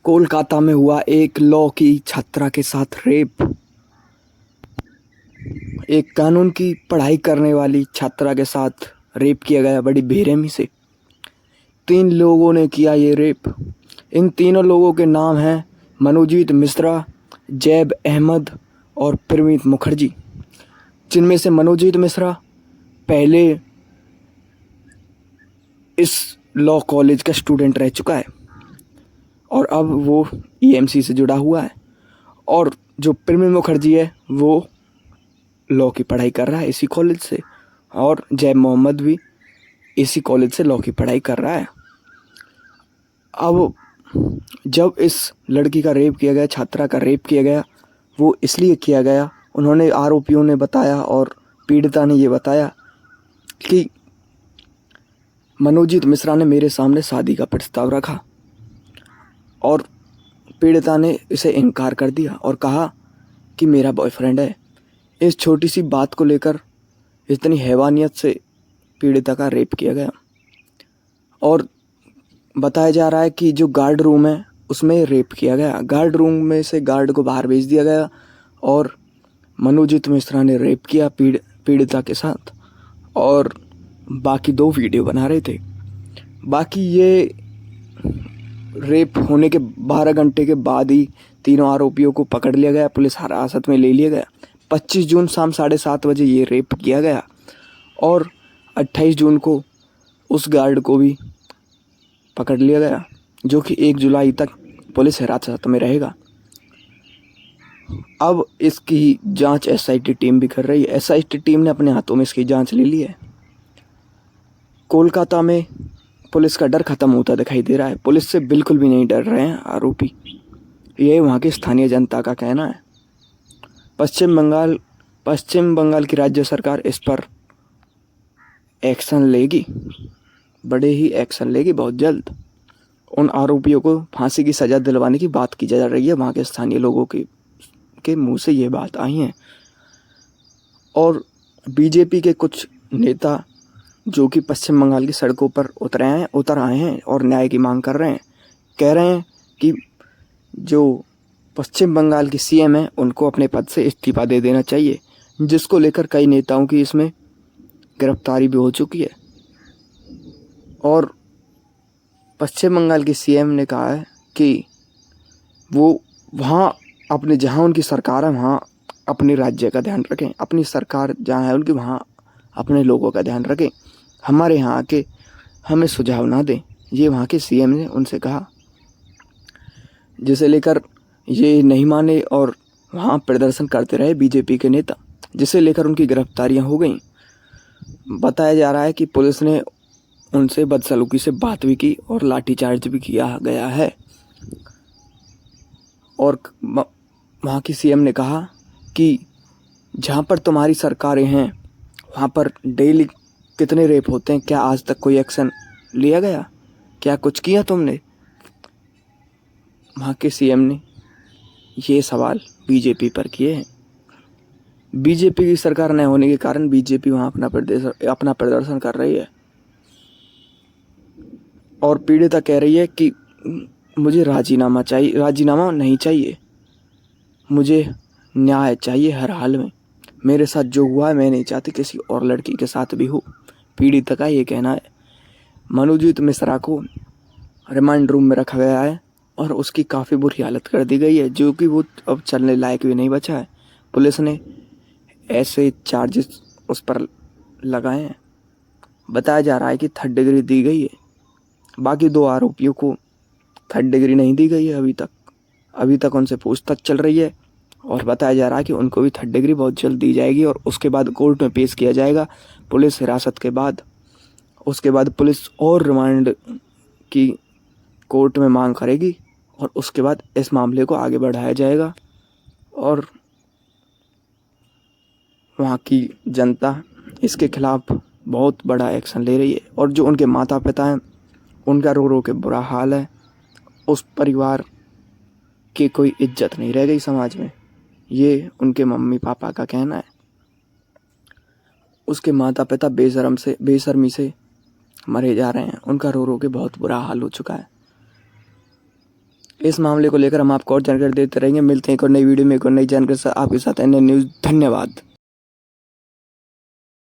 कोलकाता में हुआ एक लॉ की छात्रा के साथ रेप। एक कानून की पढ़ाई करने वाली छात्रा के साथ रेप किया गया बड़ी बेरहमी से। 3 लोगों ने किया ये रेप। इन तीनों लोगों के नाम हैं मनोजीत मिश्रा, जैब अहमद और प्रवीत मुखर्जी, जिनमें से मनोजीत मिश्रा पहले इस लॉ कॉलेज का स्टूडेंट रह चुका है और अब वो ईएमसी से जुड़ा हुआ है, और जो प्रवीण मुखर्जी है वो लॉ की पढ़ाई कर रहा है इसी कॉलेज से, और जैब मोहम्मद भी इसी कॉलेज से लॉ की पढ़ाई कर रहा है। अब जब इस लड़की का रेप किया गया, छात्रा का रेप किया गया, वो इसलिए किया गया, उन्होंने आरोपियों ने बताया और पीड़िता ने ये बताया कि मनोजीत मिश्रा ने मेरे सामने शादी का प्रस्ताव रखा और पीड़िता ने इसे इनकार कर दिया और कहा कि मेरा बॉयफ्रेंड है। इस छोटी सी बात को लेकर इतनी हैवानियत से पीड़िता का रेप किया गया और बताया जा रहा है कि जो गार्ड रूम है उसमें रेप किया गया। गार्ड रूम में से गार्ड को बाहर भेज दिया गया और मनोजीत मिश्रा ने रेप किया पीड़िता के साथ, और बाकी 2 वीडियो बना रहे थे। बाकी ये रेप होने के 12 घंटे के बाद ही तीनों आरोपियों को पकड़ लिया गया, पुलिस हिरासत में ले लिया गया। 25 जून शाम 7:30 बजे ये रेप किया गया और 28 जून को उस गार्ड को भी पकड़ लिया गया, जो कि 1 जुलाई तक पुलिस हिरासत में रहेगा। अब इसकी जांच एसआईटी टीम भी कर रही है। एसआईटी टीम ने अपने हाथों में इसकी जांच ले ली है। कोलकाता में पुलिस का डर खत्म होता दिखाई दे रहा है। पुलिस से बिल्कुल भी नहीं डर रहे हैं आरोपी, यह वहाँ की स्थानीय जनता का कहना है। पश्चिम बंगाल की राज्य सरकार इस पर एक्शन लेगी, बड़े ही एक्शन लेगी बहुत जल्द। उन आरोपियों को फांसी की सज़ा दिलवाने की बात की जा रही है। वहाँ के स्थानीय लोगों के मुंह से ये बात आई है। और बीजेपी के कुछ नेता जो कि पश्चिम बंगाल की सड़कों पर उतर आए हैं और न्याय की मांग कर रहे हैं, कह रहे हैं कि जो पश्चिम बंगाल की सीएम है उनको अपने पद से इस्तीफा दे देना चाहिए, जिसको लेकर कई नेताओं की इसमें गिरफ्तारी भी हो चुकी है। और पश्चिम बंगाल की सीएम ने कहा है कि वो वहाँ अपने जहाँ उनकी सरकार है वहाँ अपने राज्य का ध्यान रखें, अपनी सरकार जहाँ है उनकी वहाँ अपने लोगों का ध्यान रखें, हमारे यहाँ आके हमें सुझाव ना दें। ये वहाँ के सीएम ने उनसे कहा, जिसे लेकर ये नहीं माने और वहाँ प्रदर्शन करते रहे बीजेपी के नेता, जिसे लेकर उनकी गिरफ्तारियाँ हो गईं। बताया जा रहा है कि पुलिस ने उनसे बदसलूकी से बात भी की और लाठीचार्ज भी किया गया है। और वहाँ की सीएम ने कहा कि जहाँ पर तुम्हारी सरकारें हैं वहाँ पर डेली कितने रेप होते हैं, क्या आज तक कोई एक्शन लिया गया? क्या कुछ किया तुमने? वहाँ के सीएम ने ये सवाल बीजेपी पर किए हैं। बीजेपी की सरकार न होने के कारण बीजेपी वहाँ अपना प्रदर्शन कर रही है और पीड़िता कह रही है कि मुझे राजीनामा नहीं चाहिए, मुझे न्याय चाहिए हर हाल में। मेरे साथ जो हुआ है मैं नहीं चाहती किसी और लड़की के साथ भी हो, पीड़िता का ये कहना है। मनोजीत मिश्रा को रिमांड रूम में रखा गया है और उसकी काफ़ी बुरी हालत कर दी गई है, जो कि वो अब चलने लायक भी नहीं बचा है। पुलिस ने ऐसे चार्जेस उस पर लगाए हैं। बताया जा रहा है कि 3rd डिग्री दी गई है, बाकी 2 आरोपियों को 3rd डिग्री नहीं दी गई है अभी तक उनसे पूछताछ चल रही है और बताया जा रहा है कि उनको भी 3rd डिग्री बहुत जल्द दी जाएगी और उसके बाद कोर्ट में पेश किया जाएगा पुलिस हिरासत के बाद। उसके बाद पुलिस और रिमांड की कोर्ट में मांग करेगी और उसके बाद इस मामले को आगे बढ़ाया जाएगा और वहाँ की जनता इसके खिलाफ बहुत बड़ा एक्शन ले रही है। और जो उनके माता पिता हैं उनका रो रो के बुरा हाल है। उस परिवार की कोई इज्जत नहीं रह गई समाज में, ये उनके मम्मी पापा का कहना है। उसके माता पिता बेशर्मी से मरे जा रहे हैं, उनका रो रो के बहुत बुरा हाल हो चुका है। इस मामले को लेकर हम आपको और जानकारी देते रहेंगे। मिलते हैं एक और नई वीडियो में एक और नई जानकारी के साथ आपके साथ अन्य न्यूज़। धन्यवाद।